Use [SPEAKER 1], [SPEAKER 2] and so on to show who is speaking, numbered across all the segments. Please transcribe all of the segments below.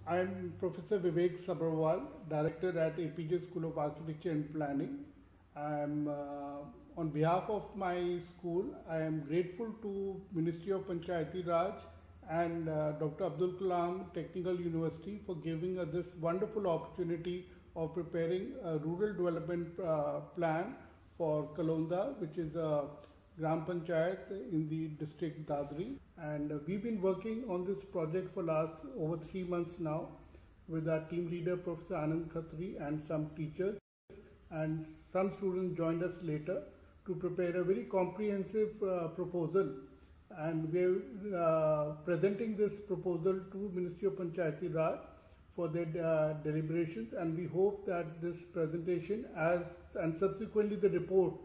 [SPEAKER 1] I'm Professor Vivek Sabharwal, Director at APEEJAY School of Architecture and Planning. I'm on behalf of my school, I am grateful to Ministry of Panchayati Raj and Dr. Abdul Kalam Technical University for giving us this wonderful opportunity of preparing a rural development plan for Kalonda, which is a Gram Panchayat in the district Dadri. And we've been working on this project for last over 3 months now with our team leader, Professor Anand, Khatri, and some teachers. And some students joined us later to prepare a very comprehensive proposal. And we're presenting this proposal to Ministry of Panchayati Raj for their deliberations. And we hope that this presentation and subsequently the report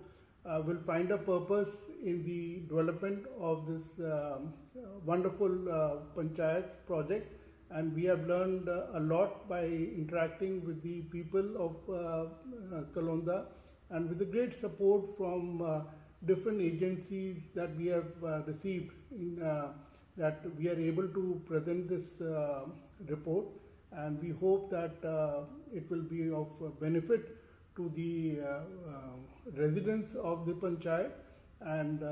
[SPEAKER 1] will find a purpose in the development of this wonderful panchayat project. And we have learned a lot by interacting with the people of Kalonda and with the great support from different agencies that we have received that we are able to present this report. And we hope that it will be of benefit to the residents of the panchayat, and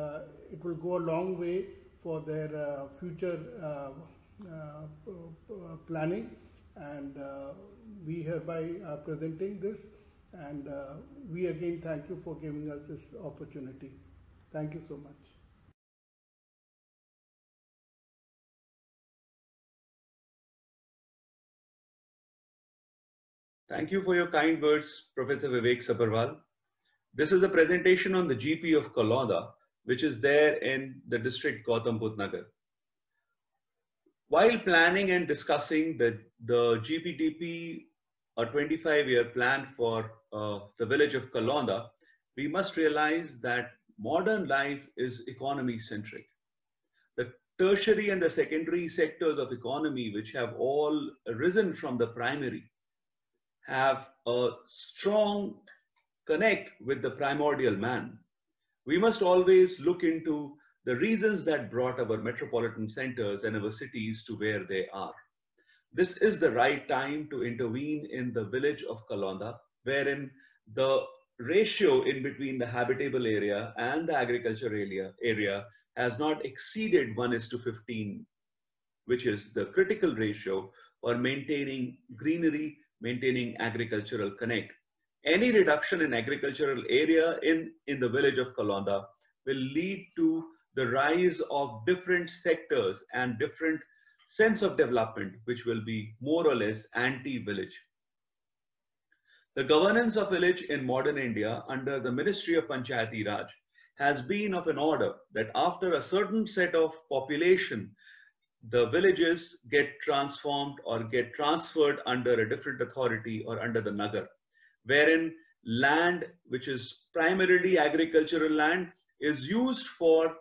[SPEAKER 1] it will go a long way for their future planning. And we hereby are presenting this, and we again thank you for giving us this opportunity. Thank you so much.
[SPEAKER 2] Thank you for your kind words, Professor Vivek Sabharwal. This is a presentation on the GP of Kalonda, which is there in the district Gautam Budh Nagar. While planning and discussing the GPTP, a 25-year plan for the village of Kalonda, we must realize that modern life is economy-centric. The tertiary and the secondary sectors of economy, which have all arisen from the primary, have a strong connect with the primordial man. We must always look into the reasons that brought our metropolitan centers and our cities to where they are. This is the right time to intervene in the village of Kalonda, wherein the ratio in between the habitable area and the agriculture area has not exceeded 1:15, which is the critical ratio for maintaining greenery, maintaining agricultural connect. Any reduction in agricultural area in the village of Kalonda will lead to the rise of different sectors and different sense of development, which will be more or less anti-village. The governance of village in modern India under the Ministry of Panchayati Raj has been of an order that after a certain set of population, the villages get transformed or get transferred under a different authority or under the Nagar, wherein land, which is primarily agricultural land, is used for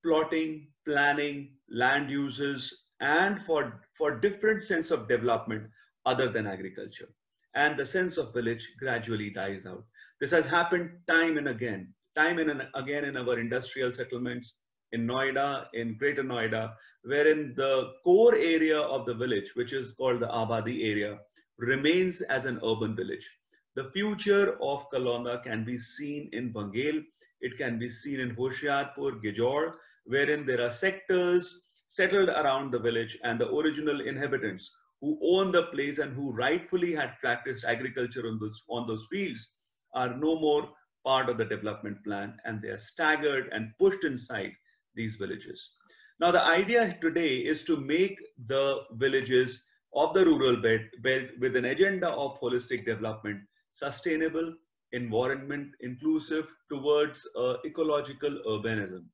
[SPEAKER 2] plotting, planning, land uses, and for different sense of development other than agriculture. And the sense of village gradually dies out. This has happened time and again in our industrial settlements, in Noida, in Greater Noida, wherein the core area of the village, which is called the Abadi area, remains as an urban village. The future of Kalonda can be seen in Bangel, it can be seen in Hoshiarpur, Gijor, wherein there are sectors settled around the village, and the original inhabitants who own the place and who rightfully had practiced agriculture on those fields are no more part of the development plan, and they are staggered and pushed inside these villages. Now, the idea today is to make the villages of the rural belt with an agenda of holistic development, sustainable, environment inclusive towards ecological urbanism.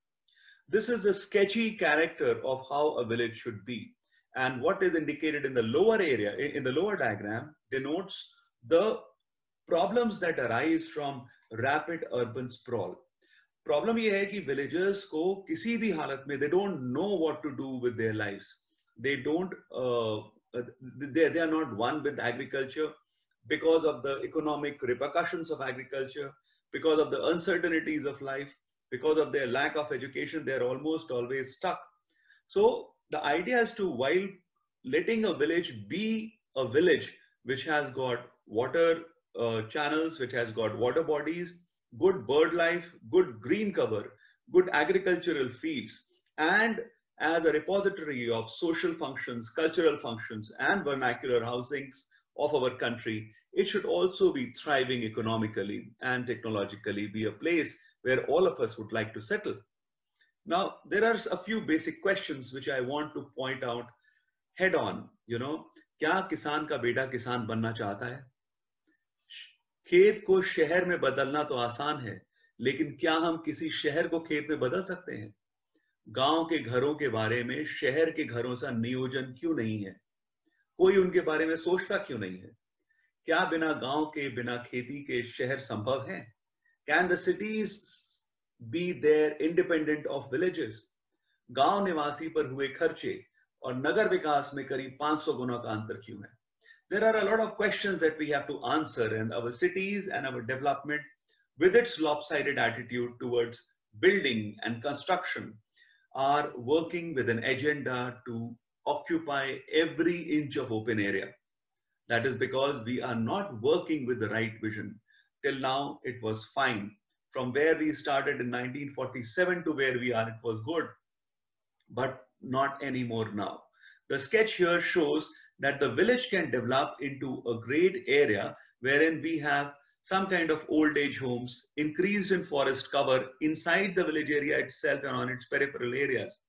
[SPEAKER 2] This is a sketchy character of how a village should be. And what is indicated in the lower area, in the lower diagram, denotes the problems that arise from rapid urban sprawl. Problem ये है कि villagers को किसी भी हालत में, they don't know what to do with their lives. They don't, they are not one with agriculture because of the economic repercussions of agriculture, because of the uncertainties of life, because of their lack of education. They are almost always stuck. So the idea is to, while letting a village be a village which has got water channels, which has got water bodies, good bird life, good green cover, good agricultural fields, and as a repository of social functions, cultural functions, and vernacular housings of our country, it should also be thriving economically and technologically, be a place where all of us would like to settle. Now, there are a few basic questions which I want to point out head on. क्या किसान का बेटा किसान बनना चाहता है? खेत को शहर में बदलना तो आसान है, लेकिन क्या हम किसी शहर को खेत में बदल सकते हैं? गांव के घरों के बारे में शहर के घरों सा नियोजन क्यों नहीं है? कोई उनके बारे में सोचता क्यों नहीं है? क्या बिना गांव के, बिना खेती के शहर संभव है? Can the cities be there independent of villages? गांव निवासी पर हुए खर्चे और नगर विकास में करीब 500 गुना का अंतर क्यों है? There are a lot of questions that we have to answer, and our cities and our development, with its lopsided attitude towards building and construction, are working with an agenda to occupy every inch of open area. That is because we are not working with the right vision. Till now, it was fine. From where we started in 1947 to where we are, it was good, but not anymore now. The sketch here shows that the village can develop into a great area wherein we have some kind of old age homes, increased in forest cover inside the village area itself and on its peripheral areas,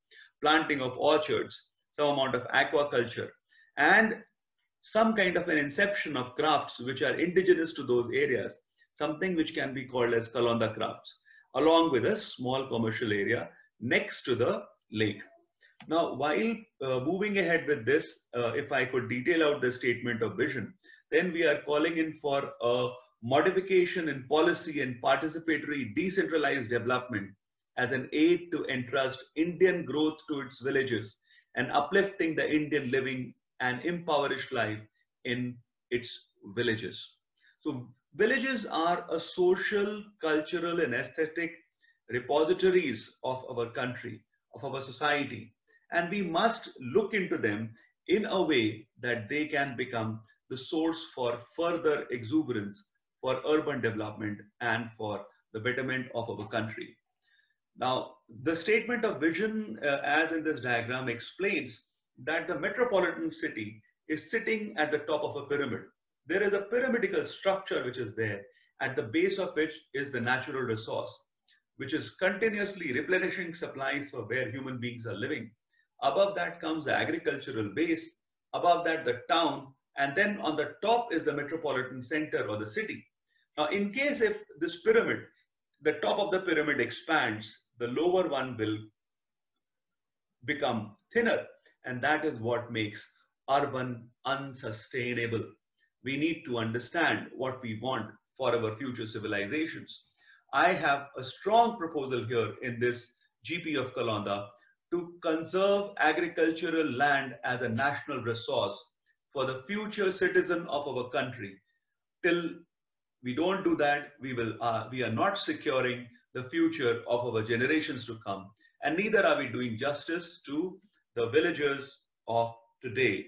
[SPEAKER 2] planting of orchards, some amount of aquaculture, and some kind of an inception of crafts which are indigenous to those areas, something which can be called as Kalonda crafts, along with a small commercial area next to the lake. Now, while moving ahead with this, if I could detail out the statement of vision, then we are calling in for a modification in policy and participatory decentralized development as an aid to entrust Indian growth to its villages and uplifting the Indian living and impoverished life in its villages. So villages are a social, cultural, and aesthetic repositories of our country, of our society. And we must look into them in a way that they can become the source for further exuberance, for urban development, and for the betterment of our country. Now, the statement of vision, as in this diagram, explains that the metropolitan city is sitting at the top of a pyramid. There is a pyramidical structure which is there, at the base of which is the natural resource, which is continuously replenishing supplies for where human beings are living. Above that comes the agricultural base, above that the town, and then on the top is the metropolitan center or the city. Now, in case if this pyramid, the top of the pyramid expands, the lower one will become thinner, and that is what makes urban unsustainable. We need to understand what we want for our future civilizations. I have a strong proposal here in this GP of Kalonda to conserve agricultural land as a national resource for the future citizen of our country. Till we don't do that, we are not securing the future of our generations to come, and neither are we doing justice to the villagers of today.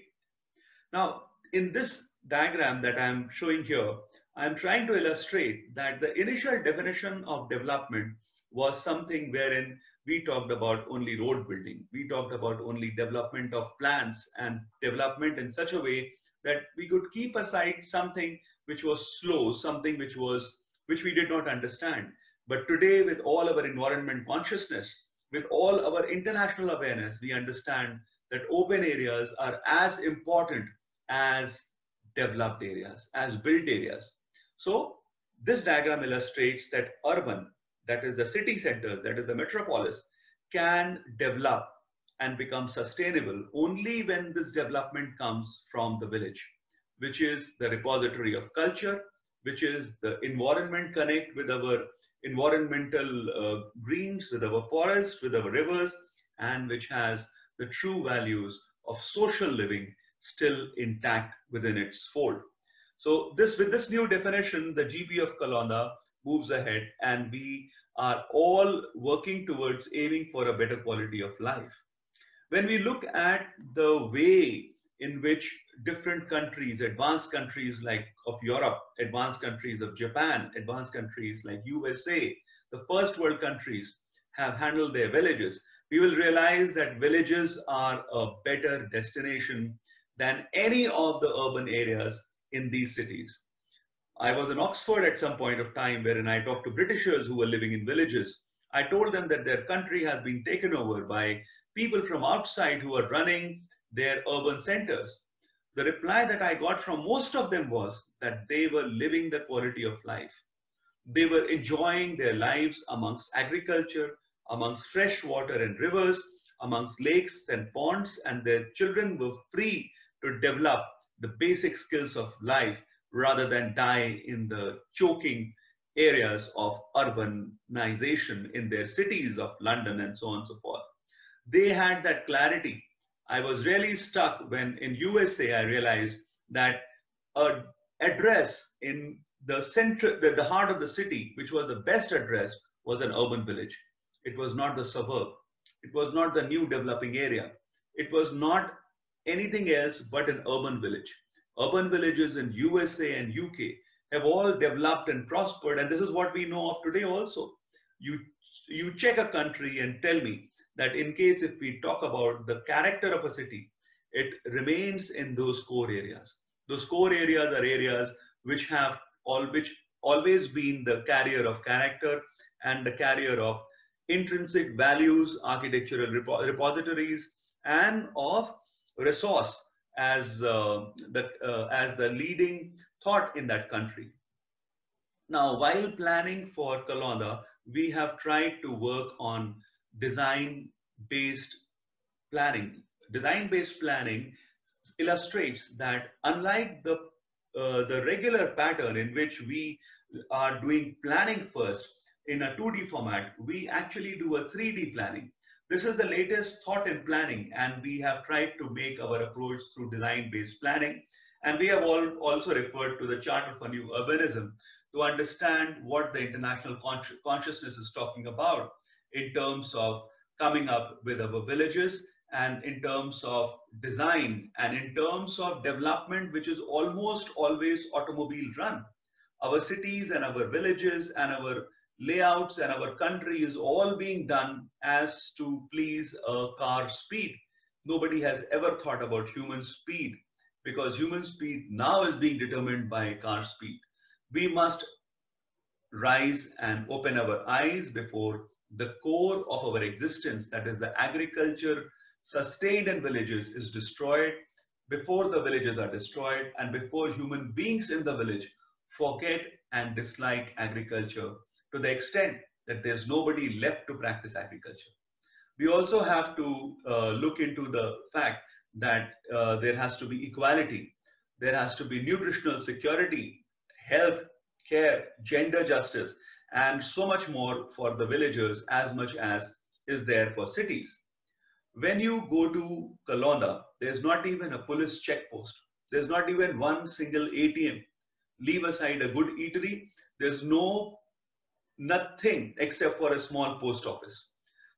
[SPEAKER 2] Now, in this diagram that I'm showing here, I'm trying to illustrate that the initial definition of development was something wherein we talked about only road building. We talked about only development of plants and development in such a way that we could keep aside something which was slow, something which we did not understand. But today, with all our environment consciousness, with all our international awareness, we understand that open areas are as important as developed areas, as built areas. So this diagram illustrates that urban, that is the city centers, that is the metropolis, can develop and become sustainable only when this development comes from the village, which is the repository of culture, which is the environment connect with our environmental greens, with our forests, with our rivers, and which has the true values of social living still intact within its fold. So with this new definition, the GP of Kalonda moves ahead, and we are all working towards aiming for a better quality of life. When we look at the way in which different countries, advanced countries like of Europe, advanced countries of Japan, advanced countries like USA, the first world countries have handled their villages, we will realize that villages are a better destination than any of the urban areas in these cities. I was in Oxford at some point of time wherein I talked to Britishers who were living in villages. I told them that their country has been taken over by people from outside who are running their urban centers. The reply that I got from most of them was that they were living the quality of life. They were enjoying their lives amongst agriculture, amongst fresh water and rivers, amongst lakes and ponds, and their children were free to develop the basic skills of life rather than die in the choking areas of urbanization in their cities of London and so on and so forth. They had that clarity. I was really stuck when in USA I realized that an address in the center, the heart of the city, which was the best address, was an urban village. It was not the suburb. It was not the new developing area. It was not anything else but an urban village. Urban villages in USA and UK have all developed and prospered, and this is what we know of today also. You check a country and tell me that in case if we talk about the character of a city, it remains in those core areas. Those core areas are areas which have always been the carrier of character and the carrier of intrinsic values, architectural repositories, and of resource as the leading thought in that country. Now, while planning for Kalonda, we have tried to work on design-based planning. Design-based planning illustrates that unlike the regular pattern in which we are doing planning first in a 2D format, we actually do a 3D planning. This is the latest thought in planning, and we have tried to make our approach through design-based planning. And we have also referred to the Charter for New Urbanism to understand what the international consciousness is talking about in terms of coming up with our villages, and in terms of design, and in terms of development, which is almost always automobile run. Our cities and our villages and our layouts and our country is all being done as to please a car speed. Nobody has ever thought about human speed, because human speed now is being determined by car speed. We must rise and open our eyes before the core of our existence, that is the agriculture sustained in villages, is destroyed, before the villages are destroyed, and before human beings in the village forget and dislike agriculture to the extent that there's nobody left to practice agriculture. We also have to look into the fact that there has to be equality, there has to be nutritional security, health, care, gender justice, and so much more for the villagers as much as is there for cities. When you go to Kalonda, there's not even a police checkpost. There's not even one single ATM. Leave aside a good eatery, there's nothing except for a small post office.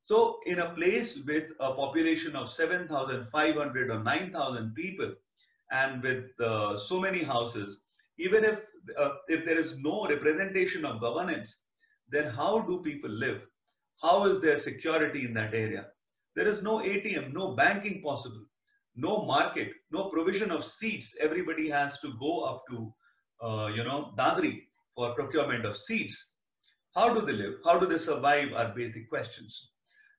[SPEAKER 2] So in a place with a population of 7,500 or 9,000 people, and with so many houses, even if there is no representation of governance, then how do people live? How is there security in that area? There is no ATM, no banking possible, no market, no provision of seats. Everybody has to go up to, Dadri for procurement of seats. How do they live? How do they survive are basic questions.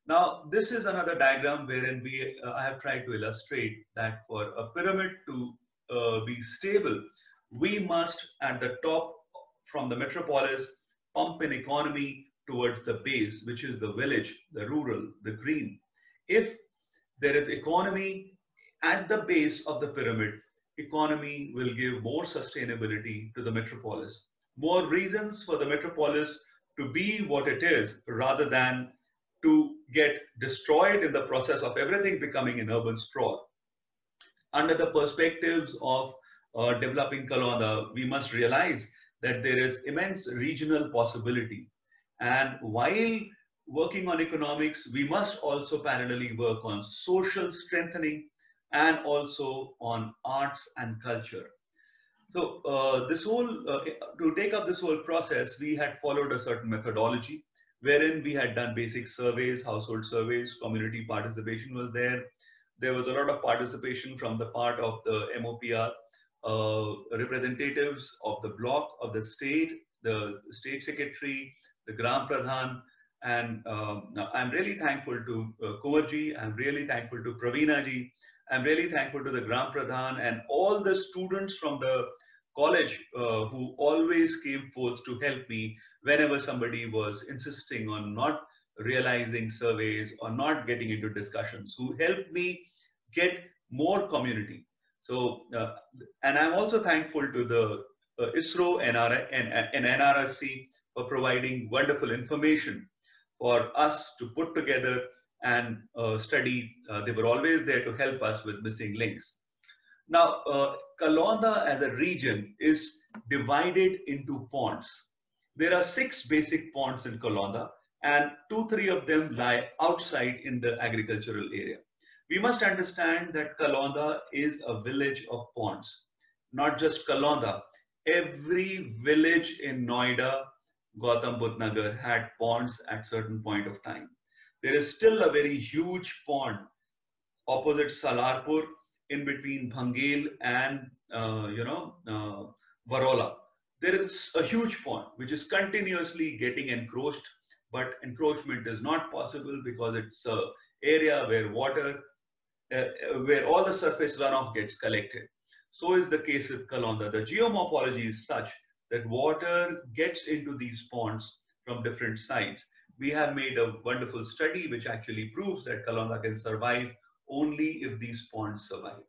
[SPEAKER 2] Now, this is another diagram wherein I have tried to illustrate that for a pyramid to be stable, we must at the top from the metropolis pump an economy towards the base, which is the village, the rural, the green. If there is economy at the base of the pyramid, economy will give more sustainability to the metropolis, more reasons for the metropolis to be what it is rather than to get destroyed in the process of everything becoming an urban sprawl. Under the perspectives of developing Kalonda, we must realize that there is immense regional possibility. And while working on economics, we must also parallelly work on social strengthening, and also on arts and culture. So to take up this whole process, we had followed a certain methodology wherein we had done basic surveys, household surveys, community participation was there. There was a lot of participation from the part of the MoPR, representatives of the block, of the state secretary, the Gram Pradhan, and I'm really thankful to Kunwar ji, I'm really thankful to Praveena ji, I'm really thankful to the Gram Pradhan and all the students from the college who always came forth to help me whenever somebody was insisting on not realizing surveys or not getting into discussions, who helped me get more community. So, and I'm also thankful to the ISRO and NRSC for providing wonderful information for us to put together and study. They were always there to help us with missing links. Now, Kalonda as a region is divided into ponds. There are 6 basic ponds in Kalonda, and 2-3 of them lie outside in the agricultural area. We must understand that Kalonda is a village of ponds. Not just Kalonda, every village in Noida, Gautam Budh Nagar had ponds at certain point of time. There is still a very huge pond opposite Salarpur, in between Bhangel and Varola. There is a huge pond which is continuously getting encroached, but encroachment is not possible because it's an area where water, where all the surface runoff gets collected. So is the case with Kalonda. The geomorphology is such that water gets into these ponds from different sides. We have made a wonderful study which actually proves that Kalonda can survive only if these ponds survive.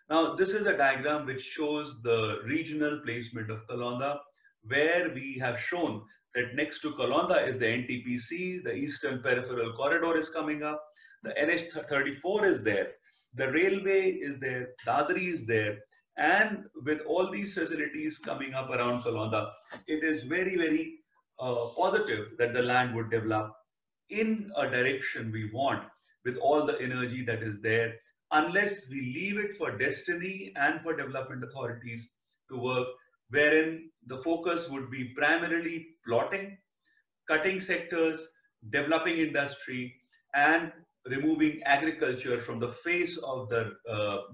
[SPEAKER 2] Now, this is a diagram which shows the regional placement of Kalonda, where we have shown that next to Kalonda is the NTPC, the Eastern Peripheral Corridor is coming up, the NH34 is there, the railway is there, Dadri is there, and with all these facilities coming up around Kalonda, it is very, very positive that the land would develop in a direction we want, with all the energy that is there, unless we leave it for destiny and for development authorities to work, wherein the focus would be primarily plotting, cutting sectors, developing industry, and removing agriculture from the face of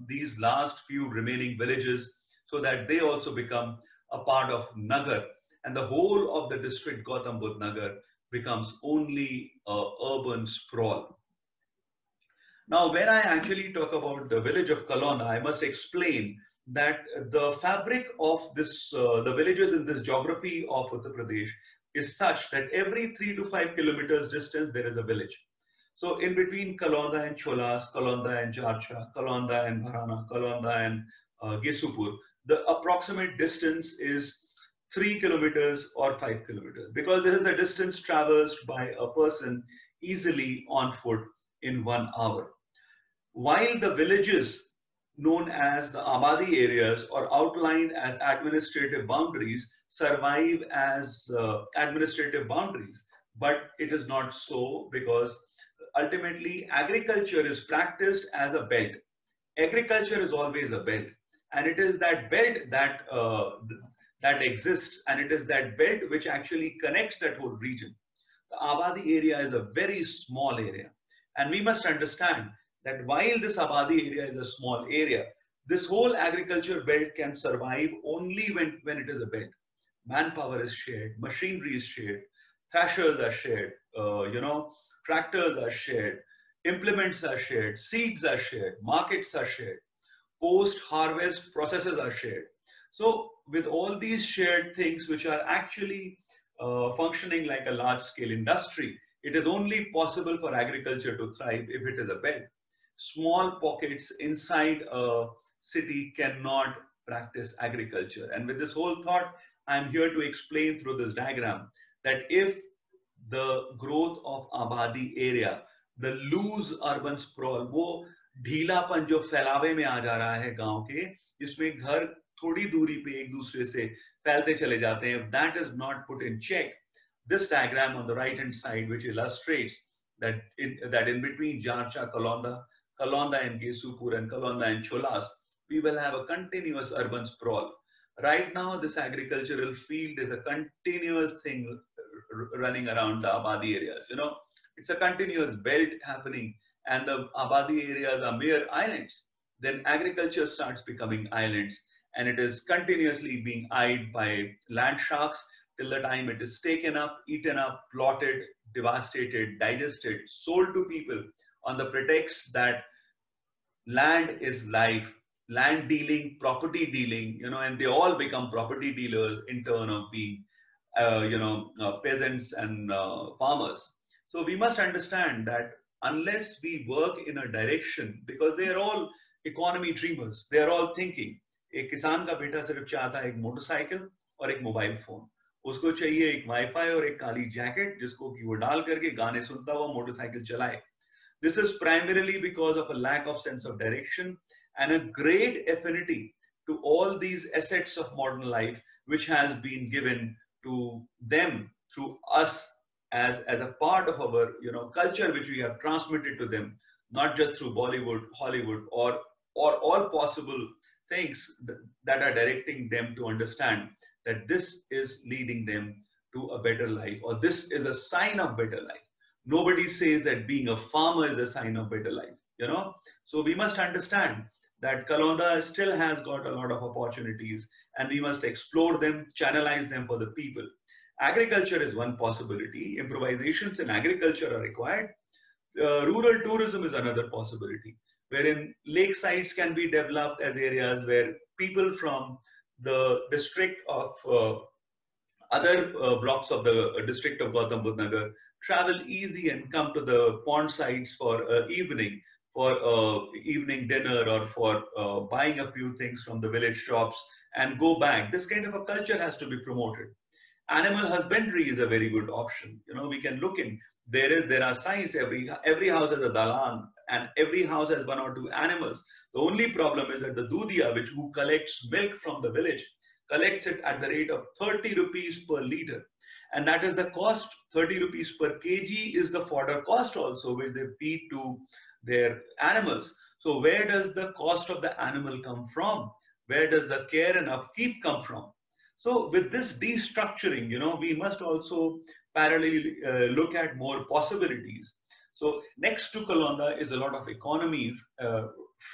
[SPEAKER 2] these last few remaining villages, so that they also become a part of Nagar, and the whole of the district Gautam Budh Nagar becomes only urban sprawl. Now, when I actually talk about the village of Kalonda, I must explain that the fabric of this, the villages in this geography of Uttar Pradesh is such that every 3 to 5 kilometers distance, there is a village. So in between Kalonda and Cholas, Kalonda and Jarcha, Kalonda and Bharana, Kalonda and Gesupur, the approximate distance is 3 kilometers or 5 kilometers, because this is the distance traversed by a person easily on foot in 1 hour. While the villages known as the Abadi areas or outlined as administrative boundaries survive as administrative boundaries, but it is not so, because ultimately agriculture is practiced as a belt. Agriculture is always a belt, and it is that belt that that exists, and it is that belt which actually connects that whole region. The Abadi area is a very small area, and we must understand that while this Abadi area is a small area, this whole agriculture belt can survive only when it is a belt. Manpower is shared, machinery is shared, thrashers are shared, tractors are shared, implements are shared, seeds are shared, markets are shared, post-harvest processes are shared. So with all these shared things which are actually functioning like a large-scale industry, it is only possible for agriculture to thrive if it is a belt. Small pockets inside a city cannot practice agriculture. And with this whole thought, I'm here to explain through this diagram that if the growth of Abadi area, the loose urban sprawl, वो ढीलापन जो फैलावे में आ जा रहा है गांव के, जिसमें घर थोड़ी दूरी पे एक दूसरे से फैलते चले जाते हैं, if that is not put in check, this diagram on the right hand side, which illustrates that in between Jarcha, Kalonda, Kalonda and Gesupur and Kalonda and Cholas, we will have a continuous urban sprawl. Right now, this agricultural field is a continuous thing running around the Abadi areas. You know, it's a continuous belt happening, and the Abadi areas are mere islands. Then agriculture starts becoming islands, and it is continuously being eyed by land sharks till the time it is taken up, eaten up, plotted, devastated, digested, sold to people on the pretext that land is life, land dealing, property dealing, you know, and they all become property dealers in turn of being, peasants and farmers. So we must understand that unless we work in a direction, because they are all economy dreamers, they are all thinking, एक किसान का बेटा सिर्फ चाहता है एक motorcycle और एक मोबाइल फोन, उसको चाहिए एक वाईफाई और एक काली जैकेट जिसको कि वो डाल करके गाने सुनता हुआ मोटरसाइकिल चलाए. This is primarily because of a lack of sense of direction and a great affinity to all these assets of modern life, which has been given to them through us as a part of our culture, which we have transmitted to them, not just through Bollywood, Hollywood, or all possible things that are directing them to understand that this is leading them to a better life, or this is a sign of better life. Nobody says that being a farmer is a sign of better life, So we must understand that Kalonda still has got a lot of opportunities, and we must explore them, channelize them for the people. Agriculture is one possibility. Improvisations in agriculture are required. Rural tourism is another possibility, wherein lake sites can be developed as areas where people from the district of other blocks of the district of Gautam Budh Nagar travel easy and come to the pond sites for evening dinner, or for buying a few things from the village shops and go back. This kind of a culture has to be promoted. Animal husbandry is a very good option. We can look in. There are signs. Every house has a dalan, and every house has one or two animals. The only problem is that the dudia, who collects milk from the village, collects it at the rate of 30 rupees per liter. And that is the cost. 30 rupees per kg is the fodder cost also, which they feed to their animals. So where does the cost of the animal come from? Where does the care and upkeep come from? So with this destructuring, we must also parallelly look at more possibilities. So next to Kalonda is a lot of economy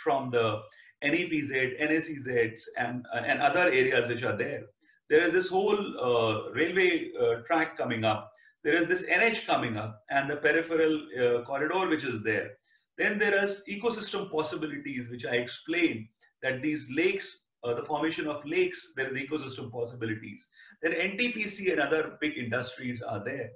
[SPEAKER 2] from the NEPZ, NSEZs, and other areas which are there. There is this whole railway track coming up. There is this NH coming up, and the peripheral corridor which is there. Then there is ecosystem possibilities, which I explained, that these lakes, the formation of lakes, there is ecosystem possibilities. Then NTPC and other big industries are there.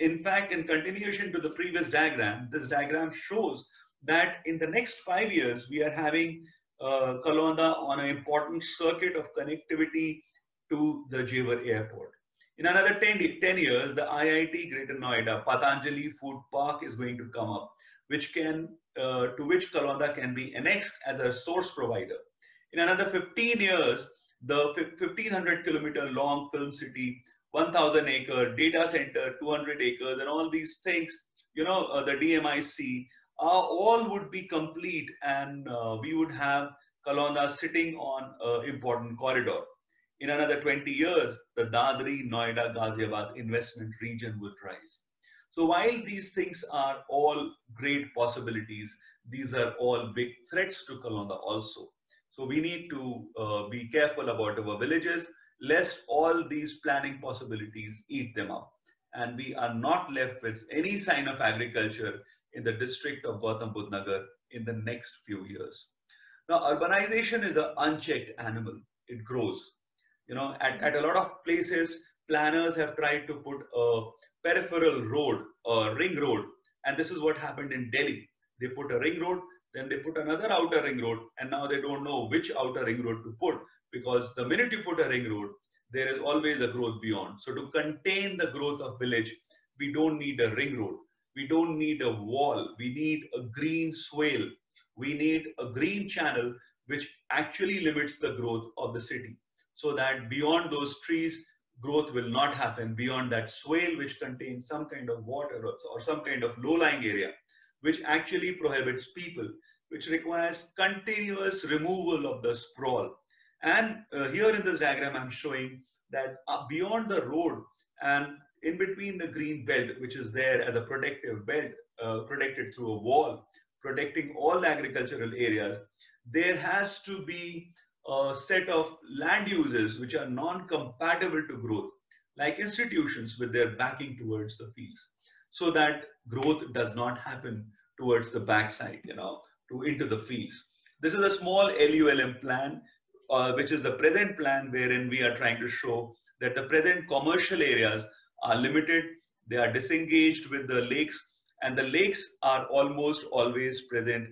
[SPEAKER 2] In fact, in continuation to the previous diagram, this diagram shows that in the next 5 years, we are having Kalonda on an important circuit of connectivity to the Jewar airport. In another 10 years, the IIT Greater Noida Patanjali Food Park is going to come up, which to which Kalonda can be annexed as a source provider. In another 15 years, the 1500 kilometer long film city, 1000 acre data center, 200 acres, and all these things, the DMIC, all would be complete, and we would have Kalonda sitting on an important corridor. In another 20 years, the Dadri, Noida, Ghaziabad investment region would rise. So while these things are all great possibilities, these are all big threats to Kalonda also. So we need to be careful about our villages, lest all these planning possibilities eat them up, and we are not left with any sign of agriculture in the district of Gautam Budh Nagar in the next few years. Now, urbanization is an unchecked animal. It grows. At a lot of places, planners have tried to put a peripheral road, a ring road, and this is what happened in Delhi. They put a ring road, then they put another outer ring road, and now they don't know which outer ring road to put, because the minute you put a ring road, there is always a growth beyond. So to contain the growth of village, we don't need a ring road. We don't need a wall. We need a green swale. We need a green channel which actually limits the growth of the city, so that beyond those trees, growth will not happen. Beyond that swale, which contains some kind of water or some kind of low-lying area, which actually prohibits people, which requires continuous removal of the sprawl. And here in this diagram, I'm showing that beyond the road and in between the green belt, which is there as a protective belt, protected through a wall, protecting all agricultural areas, there has to be a set of land uses which are non-compatible to growth, like institutions with their backing towards the fields, so that growth does not happen towards the backside, into the fields. This is a small LULM plan, which is the present plan, wherein we are trying to show that the present commercial areas are limited, they are disengaged with the lakes, and the lakes are almost always present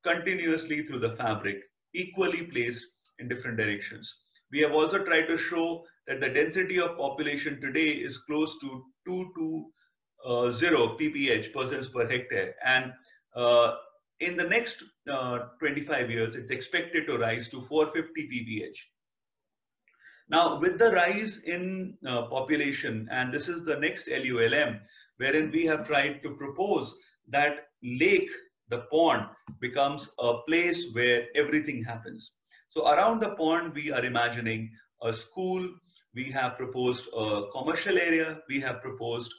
[SPEAKER 2] continuously through the fabric, equally placed in different directions. We have also tried to show that the density of population today is close to 220 pph, persons per hectare, and in the next 25 years, it's expected to rise to 450 pph. Now, with the rise in population, and this is the next LULM, wherein we have tried to propose that lake, the pond, becomes a place where everything happens. So around the pond, we are imagining a school, we have proposed a commercial area, we have proposed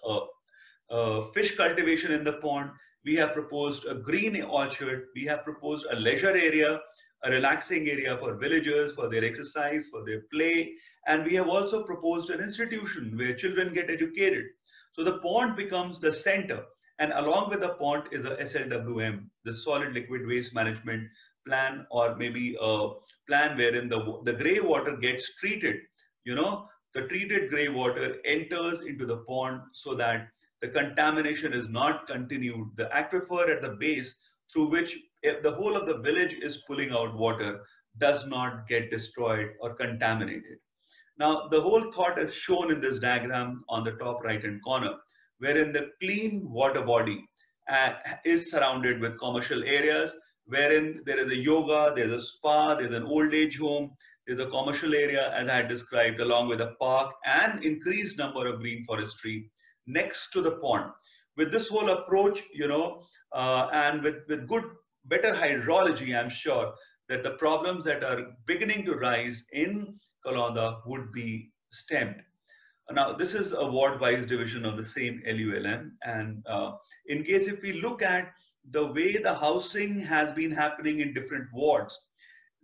[SPEAKER 2] a fish cultivation in the pond, we have proposed a green orchard, we have proposed a leisure area, a relaxing area for villagers, for their exercise, for their play, and we have also proposed an institution where children get educated. So the pond becomes the center, and along with the pond is a SLWM, the solid liquid waste management plan, or maybe a plan wherein the grey water gets treated. The treated grey water enters into the pond so that the contamination is not continued. The aquifer at the base through which the whole of the village is pulling out water does not get destroyed or contaminated. Now, the whole thought is shown in this diagram on the top right-hand corner, wherein the clean water body is surrounded with commercial areas, wherein there is a yoga, there's a spa, there's an old age home, there's a commercial area, as I had described, along with a park and increased number of green forestry next to the pond. With this whole approach, and with better hydrology, I'm sure that the problems that are beginning to rise in Kalonda would be stemmed. Now, this is a ward-wise division of the same LULM, and in case if we look at the way the housing has been happening in different wards,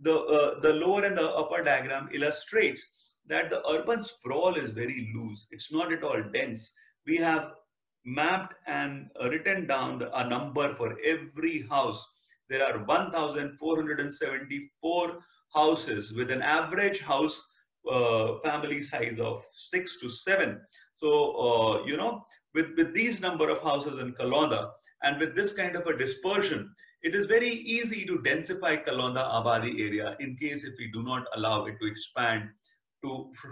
[SPEAKER 2] the lower and the upper diagram illustrates that the urban sprawl is very loose. It's not at all dense. We have mapped and written down a number for every house. There are 1,474 houses with an average house family size of 6 to 7. So, with these number of houses in Kalonda and with this kind of a dispersion, it is very easy to densify Kalonda Abadi area in case if we do not allow it to expand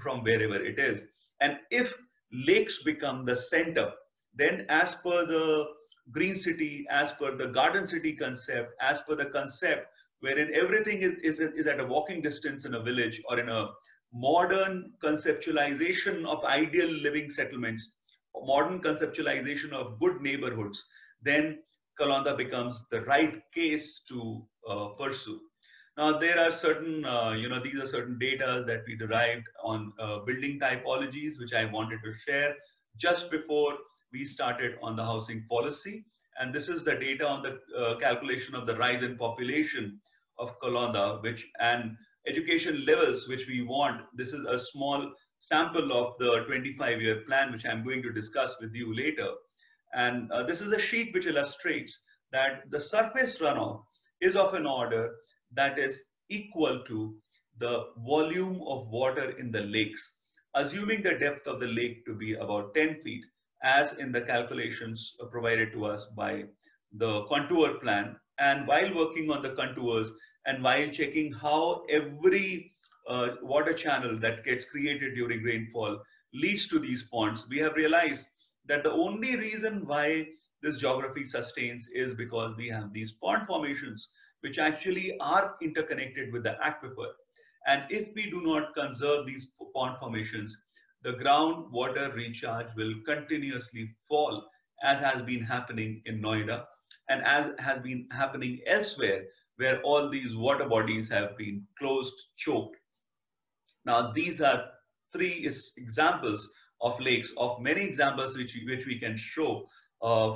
[SPEAKER 2] from wherever it is. And if lakes become the center, then as per the green city, as per the garden city concept, as per the concept wherein everything is at a walking distance in a village or in a modern conceptualization of ideal living settlements, modern conceptualization of good neighborhoods, then Kalonda becomes the right case to pursue. Now, there are certain, these are certain data that we derived on building typologies, which I wanted to share just before we started on the housing policy. And this is the data on the calculation of the rise in population of Kalonda, and education levels, which we want. This is a small sample of the 25-year plan, which I'm going to discuss with you later. And this is a sheet which illustrates that the surface runoff is of an order that is equal to the volume of water in the lakes, assuming the depth of the lake to be about 10 feet, as in the calculations provided to us by the contour plan. And while working on the contours and while checking how every water channel that gets created during rainfall leads to these ponds, we have realized that the only reason why this geography sustains is because we have these pond formations, which actually are interconnected with the aquifer. And if we do not conserve these pond formations, the groundwater recharge will continuously fall, as has been happening in Noida. and as has been happening elsewhere, where all these water bodies have been closed, choked. Now, these are three examples of lakes, of many examples which we can show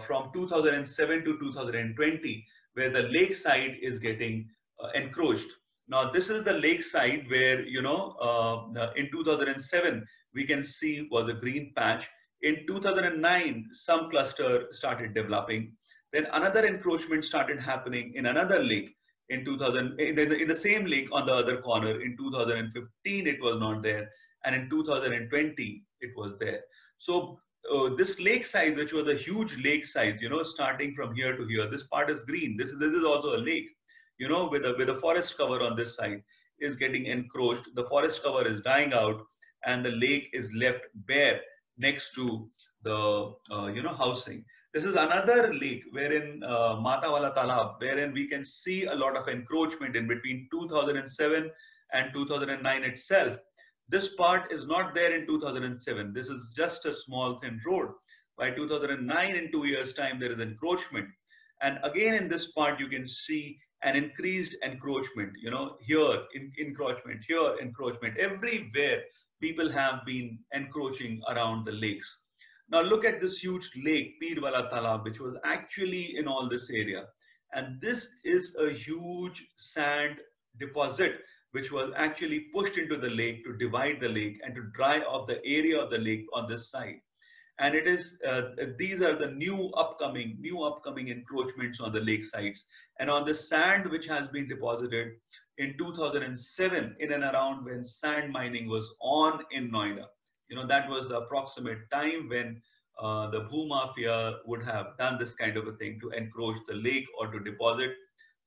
[SPEAKER 2] from 2007 to 2020, where the lake side is getting encroached. Now, this is the lake side where, in 2007, we can see was a green patch. In 2009, some cluster started developing. Then another encroachment started happening in another lake in 2000, in the same lake on the other corner. In 2015, it was not there. And in 2020, it was there. So this lake size, which was a huge lake size, starting from here to here, this part is green. This is also a lake, with a forest cover on this side, is getting encroached. The forest cover is dying out, and the lake is left bare next to the housing. This is another lake wherein Matawala Talab, wherein we can see a lot of encroachment in between 2007 and 2009 itself. This part is not there in 2007. This is just a small thin road. By 2009, in 2 years' time, there is encroachment. And again, in this part, you can see an increased encroachment, here encroachment, here encroachment. Everywhere, people have been encroaching around the lakes. Now look at this huge lake, Pirwala Talab, which was actually in all this area. And this is a huge sand deposit, which was actually pushed into the lake to divide the lake and to dry off the area of the lake on this side. And it is, these are the new upcoming encroachments on the lake sides. And on the sand which has been deposited in 2007, in and around when sand mining was on in Noida. That was the approximate time when the Bhoo Mafia would have done this kind of a thing, to encroach the lake or to deposit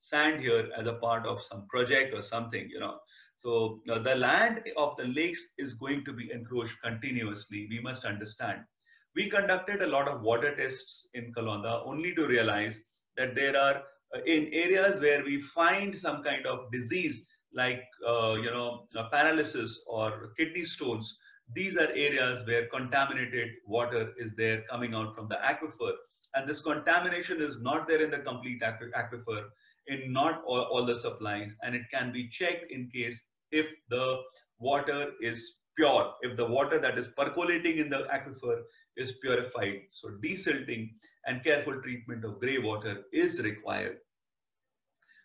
[SPEAKER 2] sand here as a part of some project or something, So the land of the lakes is going to be encroached continuously. We must understand. We conducted a lot of water tests in Kalonda only to realize that there are, in areas where we find some kind of disease like, paralysis or kidney stones, these are areas where contaminated water is there coming out from the aquifer. And this contamination is not there in the complete aquifer, in not all the supplies. And it can be checked in case if the water is pure, if the water that is percolating in the aquifer is purified. So desilting and careful treatment of grey water is required.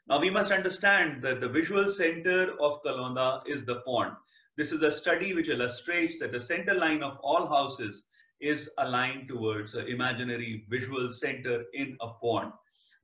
[SPEAKER 2] Now we must understand that the visual center of Kalonda is the pond. This is a study which illustrates that the center line of all houses is aligned towards an imaginary visual center in a pond.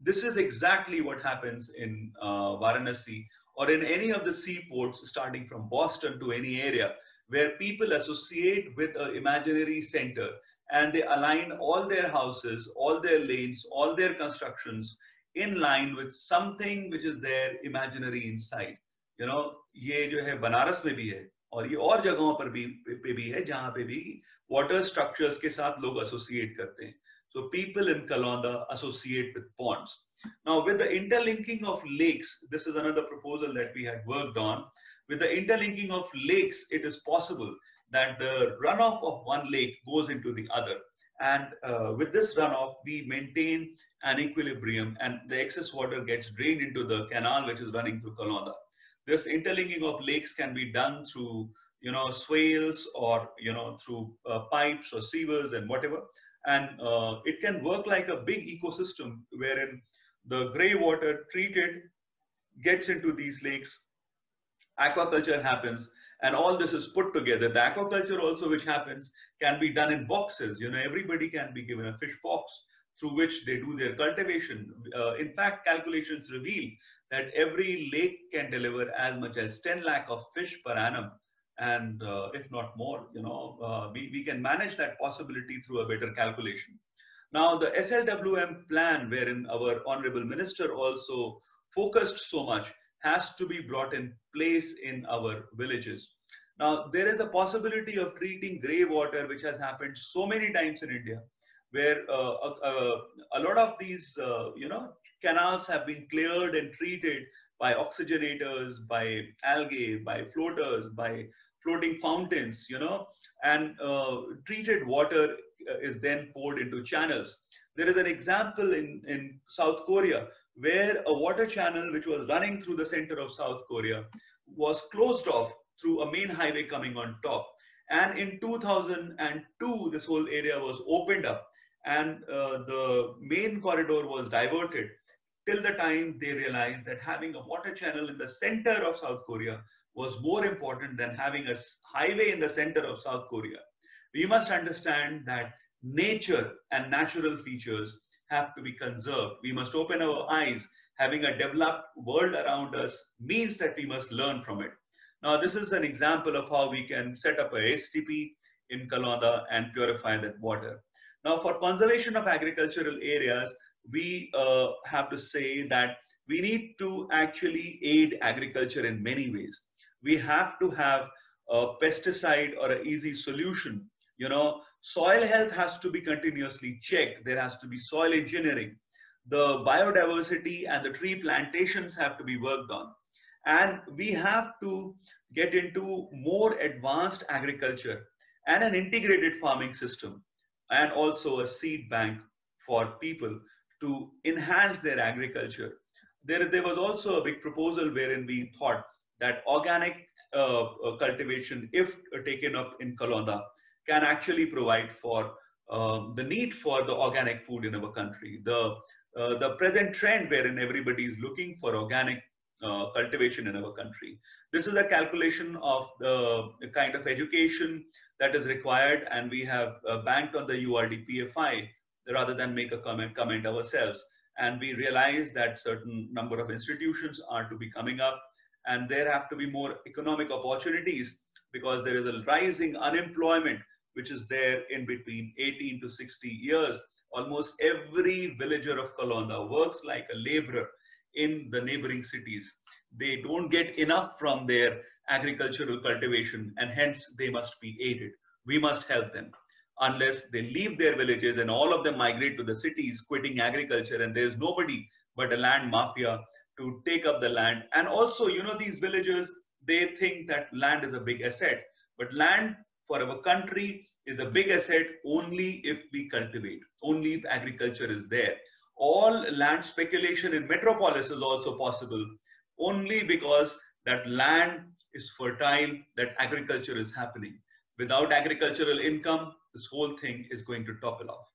[SPEAKER 2] This is exactly what happens in Varanasi or in any of the seaports starting from Boston to any area, where people associate with an imaginary center and they align all their houses, all their lanes, all their constructions in line with something which is there imaginary inside. ये जो है बनारस में भी है और ये और जगहों पर भी है जहां पे भी water structures के साथ लोग associate करते हैं. So people in Kalonda associate with ponds. Now with the interlinking of lakes, this is another proposal that we had worked on. With the interlinking of lakes, it is possible that the runoff of one lake goes into the other. And with this runoff, we maintain an equilibrium and the excess water gets drained into the canal which is running through Kalonda. This interlinking of lakes can be done through, swales or, through pipes or sewers and whatever. And it can work like a big ecosystem wherein the grey water treated gets into these lakes, aquaculture happens, and all this is put together. The aquaculture also which happens can be done in boxes. Everybody can be given a fish box through which they do their cultivation. In fact, calculations reveal that every lake can deliver as much as 10 lakh of fish per annum. And if not more, we can manage that possibility through a better calculation. Now, the SLWM plan, wherein our Honorable Minister also focused so much, has to be brought in place in our villages. Now, there is a possibility of treating grey water, which has happened so many times in India, where a lot of these, canals have been cleared and treated by oxygenators, by algae, by floaters, by floating fountains, and treated water is then poured into channels. There is an example in South Korea where a water channel which was running through the center of South Korea was closed off through a main highway coming on top. And in 2002, this whole area was opened up and the main corridor was diverted till the time they realized that having a water channel in the center of South Korea was more important than having a highway in the center of South Korea. We must understand that nature and natural features have to be conserved. We must open our eyes. Having a developed world around us means that we must learn from it. Now, this is an example of how we can set up a STP in Kalonda and purify that water. Now, for conservation of agricultural areas, we have to say that we need to actually aid agriculture in many ways. We have to have a pesticide or an easy solution. You know, soil health has to be continuously checked. There has to be soil engineering. The biodiversity and the tree plantations have to be worked on. And we have to get into more advanced agriculture and an integrated farming system, and also a seed bank for people to enhance their agriculture. There was also a big proposal wherein we thought that organic cultivation, if taken up in Kalonda, can actually provide for the need for the organic food in our country. The present trend wherein everybody is looking for organic cultivation in our country. This is a calculation of the kind of education that is required, and we have banked on the URDPFI rather than make a comment ourselves. And we realize that certain number of institutions are to be coming up, and there have to be more economic opportunities because there is a rising unemployment which is there in between 18 to 60 years. Almost every villager of Kalonda works like a laborer in the neighboring cities. They don't get enough from their agricultural cultivation, and hence they must be aided. We must help them. Unless they leave their villages and all of them migrate to the cities, quitting agriculture, and there's nobody but a land mafia to take up the land. And also, you know, these villagers, they think that land is a big asset, but land for our country is a big asset only if we cultivate, only if agriculture is there. All land speculation in metropolis is also possible only because that land is fertile, that agriculture is happening. Without agricultural income, this whole thing is going to topple off.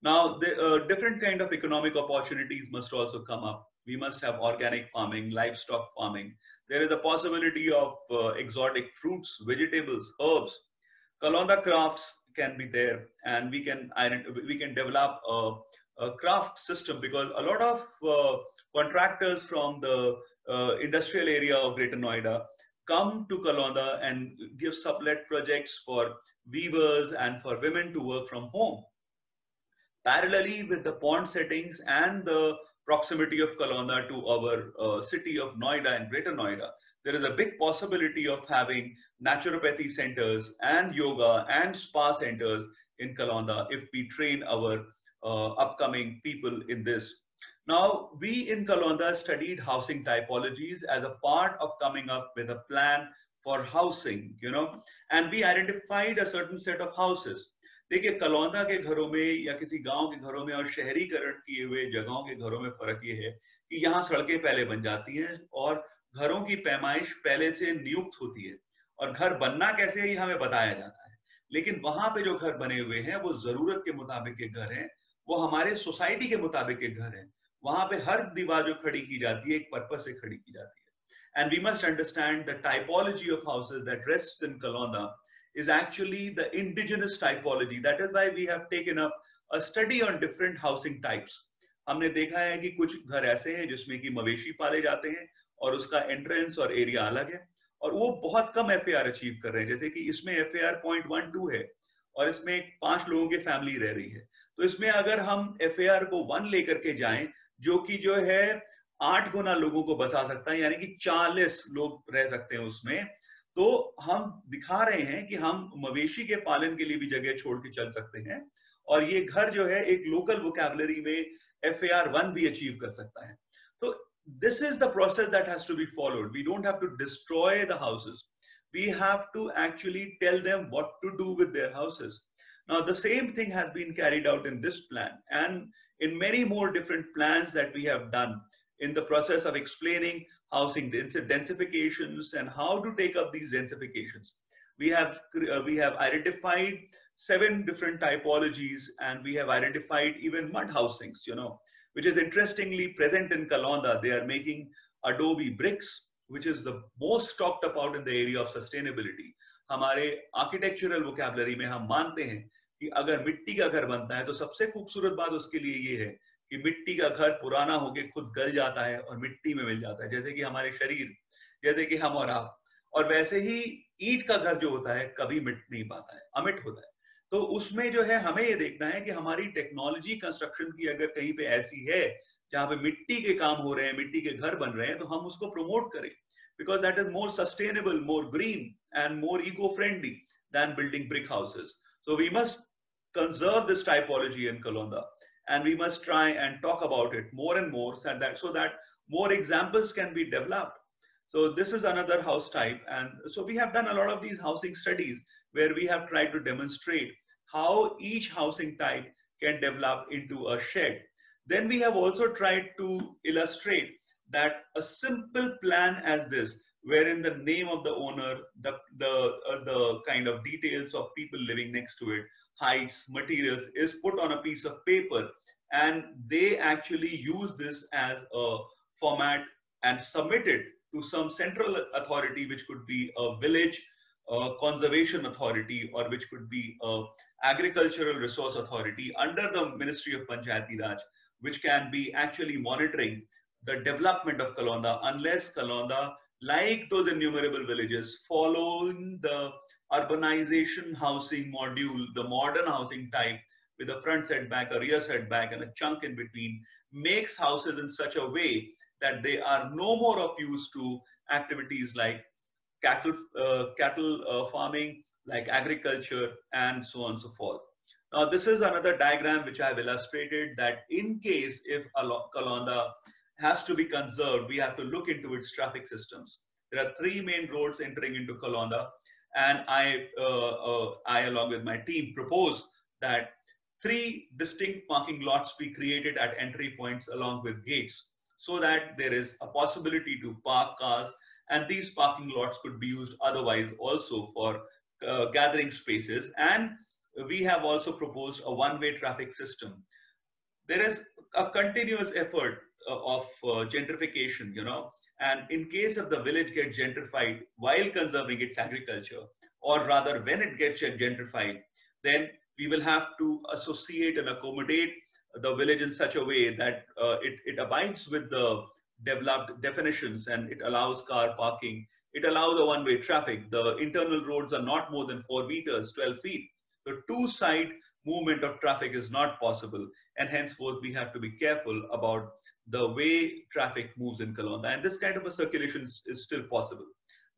[SPEAKER 2] Now, the different kind of economic opportunities must also come up. We must have organic farming, livestock farming. There is a possibility of exotic fruits, vegetables, herbs. Kalonda crafts can be there, and we can develop a craft system, because a lot of contractors from the industrial area of Greater Noida come to Kalonda and give sublet projects for weavers and for women to work from home. Parallelly with the pond settings and the proximity of Kalonda to our city of Noida and Greater Noida, there is a big possibility of having naturopathy centers and yoga and spa centers in Kalonda if we train our upcoming people in this. Now, we in Kalonda studied housing typologies as a part of coming up with a plan for housing, you know, and we identified a certain set of houses. देखिए, कलौंदा के घरों में या किसी गांव के घरों में और शहरीकरण किए हुए जगहों के घरों में फर्क ये है कि यहाँ सड़कें पहले बन जाती हैं और घरों की पैमाइश पहले से नियुक्त होती है, और घर बनना कैसे है ये हमें बताया जाता है। लेकिन वहां पे जो घर बने हुए हैं वो जरूरत के मुताबिक के घर हैं, वो हमारे सोसाइटी के मुताबिक के घर हैं। वहां पे हर दीवार जो खड़ी की जाती है एक पर्पस से खड़ी की जाती है। And we must understand the typology of houses that rests in Kalonda is actually the indigenous typology. That is why we have taken up a study on different housing types. हमने देखा है कि कुछ घर ऐसे हैं जिसमें कि मवेशी पाले जाते हैं और उसका एंट्रेंस और एरिया अलग है, और वो बहुत कम FAR अचीव कर रहे हैं। जैसे कि इसमें FAR 0.12 है और इसमें 5 लोगों की फैमिली रह रही है। तो इसमें अगर हम FAR को 1 लेकर के जाएं, जो कि जो है 8 गुना लोगों को बसा सकता है, यानी कि 40 लोग रह सकते हैं उसमें, तो हम दिखा रहे हैं कि हम मवेशी के पालन के लिए भी जगह छोड़ के चल सकते हैं, और ये घर जो है एक लोकल वोकैबुलरी में FAR 1 भी अचीव कर सकता है। तो this is the process that has to be followed. We don't have to destroy the houses. We have to actually tell them what to do with their houses. Now, the same thing has been carried out in this plan, and in many more different plans that we have done in the process of explaining housing densifications and how to take up these densifications. We have identified 7 different typologies, and we have identified even mud housings, you know, which is interestingly present in Kalonda. They are making adobe bricks, which is the most talked about in the area of sustainability. हमारे architectural vocabulary में हम मानते हैं कि अगर मिट्टी का घर बनता है तो सबसे खूबसूरत बात उसके लिए ये है कि मिट्टी का घर पुराना होके खुद गल जाता है और मिट्टी में मिल जाता है, जैसे कि हमारे शरीर, जैसे कि हम और आप। और वैसे ही ईंट का घर जो होता है कभी मिट नहीं पाता है, अमिट होता है। तो उसमें जो है हमें ये देखना है कि हमारी टेक्नोलॉजी कंस्ट्रक्शन की अगर कहीं पे ऐसी है जहां पे मिट्टी के काम हो रहे हैं, मिट्टी के घर बन रहे हैं, तो हम उसको प्रमोट करें, because that is more sustainable, more green and more eco-friendly than building brick houses. So we must conserve this typology in Kalonda, and we must try and talk about it more and more so that more examples can be developed. So this is another house type, and so we have done a lot of these housing studies where we have tried to demonstrate how each housing type can develop into a shed. Then we have also tried to illustrate that a simple plan as this, wherein the name of the owner, the kind of details of people living next to it, heights, materials, is put on a piece of paper, and they actually use this as a format and submit it to some central authority, which could be a village conservation authority, or which could be a agricultural resource authority under the Ministry of Panchayati Raj, which can be actually monitoring the development of Kalonda, unless Kalonda, like those innumerable villages, following the urbanization housing module, the modern housing type with a front setback, a rear setback, and a chunk in between, makes houses in such a way that they are no more of use to activities like cattle farming, like agriculture, and so on and so forth. Now, this is another diagram which I have illustrated, that in case if Kalonda has to be conserved, we have to look into its traffic systems. There are 3 main roads entering into Kalonda, and I along with my team propose that 3 distinct parking lots be created at entry points along with gates, so that there is a possibility to park cars, and these parking lots could be used otherwise also for gathering spaces. And we have also proposed a one-way traffic system. There is a continuous effort of gentrification, you know, and in case of the village gets gentrified while conserving its agriculture, or rather when it gets gentrified, then we will have to associate and accommodate the village in such a way that it abides with the developed definitions, and it allows car parking, it allows a one-way traffic. The internal roads are not more than 4 meters, 12 feet. The 2-side movement of traffic is not possible, and henceforth we have to be careful about the way traffic moves in Kalonda, and this kind of a circulation is still possible.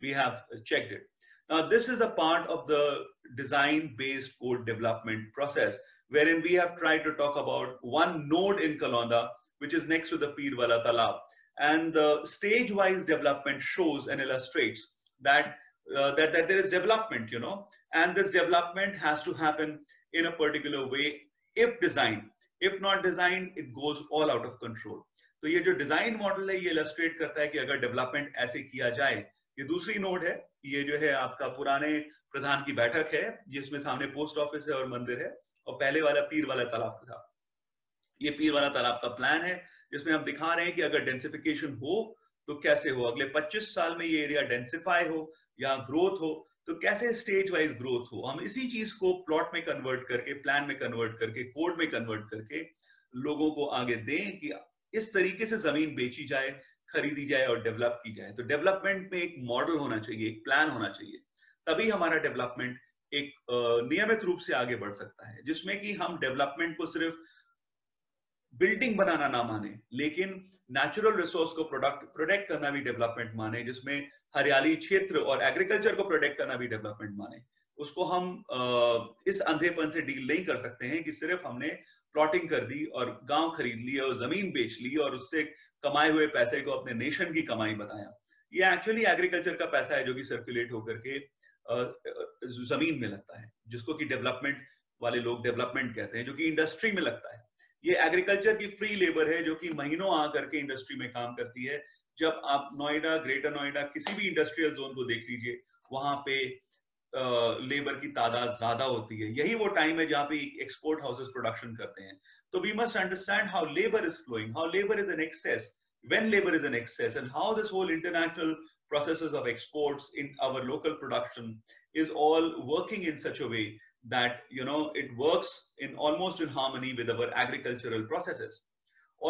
[SPEAKER 2] We have checked it. Now, this is a part of the design-based code development process, wherein we have tried to talk about one node in Kalonda, which is next to the Peerwala Talab, and the stage-wise development shows and illustrates that that there is development, you know, and this development has to happen in a particular way if designed. If not designed, it goes all out of control. तो ये जो design model है ये illustrate करता है कि अगर development ऐसे किया जाए। ये दूसरी नोड है, ये जो है आपका पुराने प्रधान की बैठक है जिसमें सामने पोस्ट ऑफिस है और मंदिर है, और पहले वाला पीर वाला तालाब था। ये पीर वाला तालाब का प्लान है जिसमें हम दिखा रहे हैं कि अगर डेंसिफिकेशन हो तो कैसे हो, अगले 25 साल में ये एरिया डेंसिफाई हो या ग्रोथ हो तो कैसे स्टेज वाइज ग्रोथ हो। हम इसी चीज को प्लॉट में कन्वर्ट करके, प्लान में कन्वर्ट करके, कोड में कन्वर्ट करके लोगों को आगे दें कि इस तरीके से जमीन बेची जाए, खरीदी जाए और डेवलप की जाए। तो डेवलपमेंट में एक मॉडल होना चाहिए, एक प्लान होना चाहिए, तभी हमारा डेवलपमेंट एक नियमित रूप से आगे बढ़ सकता है, जिसमें कि हम डेवलपमेंट को सिर्फ बिल्डिंग बनाना ना माने, लेकिन नेचुरल रिसोर्स को प्रोटेक्ट करना भी डेवलपमेंट माने, जिसमें हरियाली क्षेत्र और एग्रीकल्चर को प्रोटेक्ट करना भी डेवलपमेंट माने। उसको हम इस अंधेपन से डील नहीं कर सकते हैं कि सिर्फ हमने प्लॉटिंग कर दी और गांव खरीद लिए और जमीन बेच ली और उससे कमाए हुए पैसे को अपने नेशन की कमाई बताया। ये एक्चुअली एग्रीकल्चर का पैसा है जो कि सर्कुलेट होकर के जमीन में लगता है, जिसको कि डेवलपमेंट वाले लोग डेवलपमेंट कहते हैं, जो कि इंडस्ट्री में लगता है। ये एग्रीकल्चर की फ्री लेबर है जो कि महीनों आकर के इंडस्ट्री में काम करती है। जब आप नोएडा, ग्रेटर नोएडा, किसी भी इंडस्ट्रियल जोन को देख लीजिए, वहां पे लेबर की तादाद ज्यादा होती है। यही वो टाइम है जहां पे एक्सपोर्ट हाउसेस प्रोडक्शन करते हैं। तो we must understand how labour is flowing, how labour is in excess, when labor is in excess, and how this whole international processes of exports in our local production is all working in such a way that, you know, it works in almost in harmony with our agricultural processes.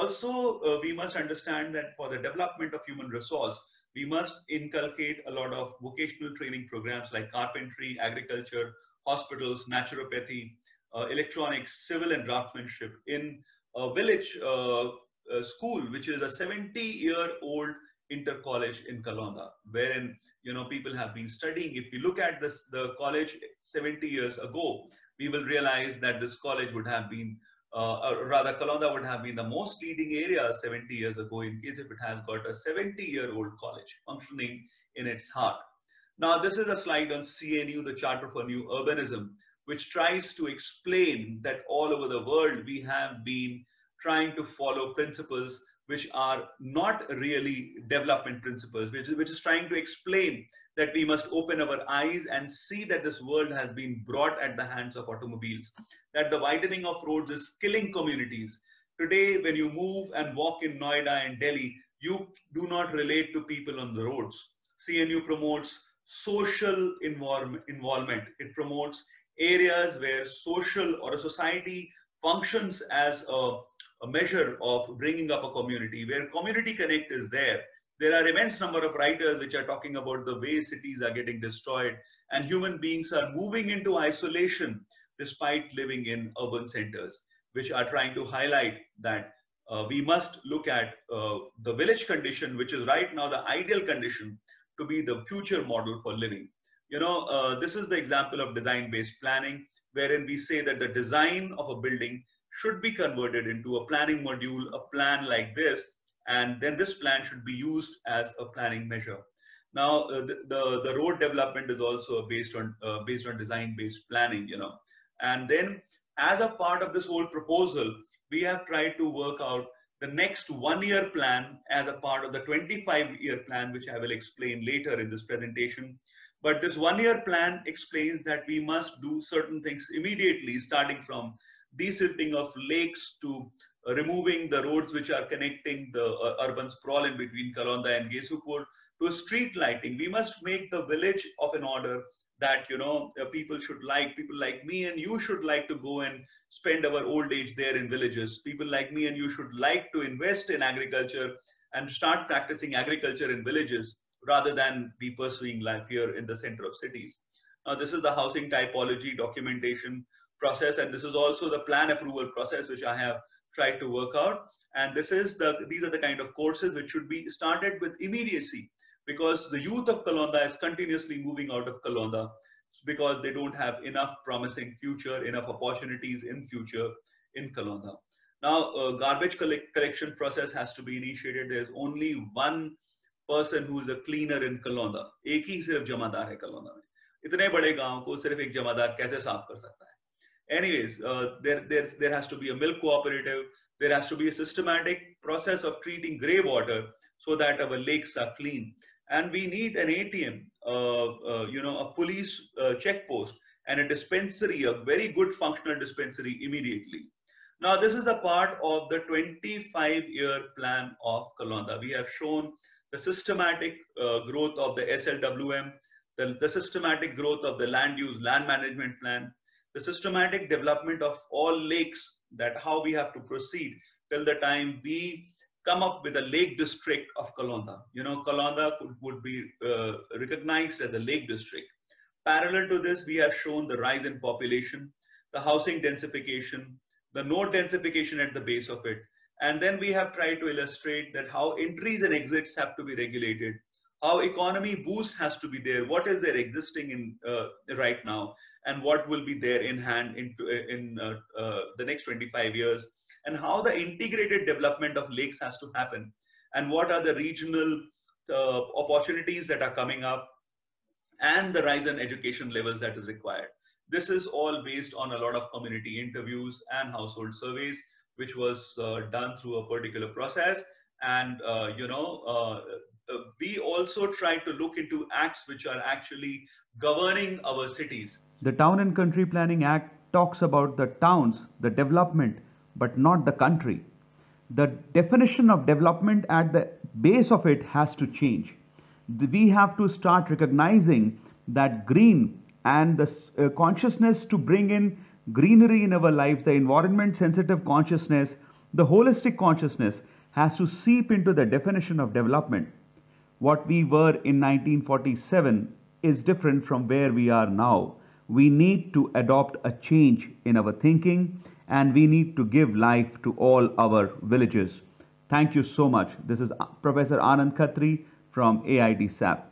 [SPEAKER 2] Also, we must understand that for the development of human resource, we must inculcate a lot of vocational training programs like carpentry, agriculture, hospitals, naturopathy, electronics, civil and draftsmanship in a village school, which is a 70-year-old inter-college in Kalonda, wherein, you know, people have been studying. If we look at this, the college 70 years ago, we will realize that this college would have been, rather Kalonda would have been the most leading area 70 years ago, in case if it has got a 70-year-old college functioning in its heart. Now, this is a slide on CNU, the Charter for New Urbanism, which tries to explain that all over the world we have been trying to follow principles which are not really development principles, which is trying to explain that we must open our eyes and see that this world has been brought at the hands of automobiles, that the widening of roads is killing communities. Today, when you move and walk in Noida and Delhi, you do not relate to people on the roads. CNU promotes social involvement. It promotes areas where social or a society functions as a measure of bringing up a community, where community connect is there. There are immense number of writers which are talking about the way cities are getting destroyed and human beings are moving into isolation despite living in urban centers, which are trying to highlight that we must look at the village condition, which is right now the ideal condition to be the future model for living. You know, this is the example of design-based planning, wherein we say that the design of a building should be converted into a planning module, a plan like this, and then this plan should be used as a planning measure. Now, the road development is also based on design-based planning, you know. And then, as a part of this whole proposal, we have tried to work out the next 1-year plan as a part of the 25-year plan, which I will explain later in this presentation. But this 1-year plan explains that we must do certain things immediately, starting from desilting of lakes to removing the roads which are connecting the urban sprawl in between Kalonda and Gesupur, to street lighting. We must make the village of an order that, you know, people like me and you should like to go and spend our old age there in villages. People like me and you should like to invest in agriculture and start practicing agriculture in villages rather than be pursuing life here in the center of cities. Now, this is the housing typology documentation process, and this is also the plan approval process which I have tried to work out. And these are the kind of courses which should be started with immediacy, because the youth of Kalonda is continuously moving out of Kalonda because they don't have enough promising future, enough opportunities in future in Kalonda. Now, garbage collection process has to be initiated. There's only one person who is a cleaner in Kalonda. एक ही सिर्फ जमादार है Kalonda में. इतने बड़े गांव को सिर्फ एक जमादार कैसे साफ कर सकता है? Anyways, there has to be a milk cooperative. There has to be a systematic process of treating grey water so that our lakes are clean. And we need an ATM, you know, a police check post and a dispensary, a very good functional dispensary immediately. Now, this is a part of the 25-year plan of Kalonda. We have shown the systematic growth of the SLWM, the systematic growth of the land use, land management plan, the systematic development of all lakes, that how we have to proceed till the time we come up with a lake district of Kalonda. You know, Kalonda would be recognized as a lake district. Parallel to this, we have shown the rise in population, the housing densification, the node densification at the base of it. And then we have tried to illustrate that how entries and exits have to be regulated, how economy boost has to be there, what is there existing in right now, and what will be there in hand in the next 25 years, and how the integrated development of lakes has to happen, and what are the regional opportunities that are coming up, and the rise in education levels that is required. This is all based on a lot of community interviews and household surveys, which was done through a particular process. And, we also try to look into acts which are actually governing our cities.
[SPEAKER 3] The Town and Country Planning Act talks about the towns, the development, but not the country. The definition of development at the base of it has to change. We have to start recognizing that green and the consciousness to bring in greenery in our lives, the environment sensitive consciousness, the holistic consciousness has to seep into the definition of development. What we were in 1947 is different from where we are now. We need to adopt a change in our thinking, and we need to give life to all our villages. Thank you so much. This is Professor Anand Khatri from AITSAP.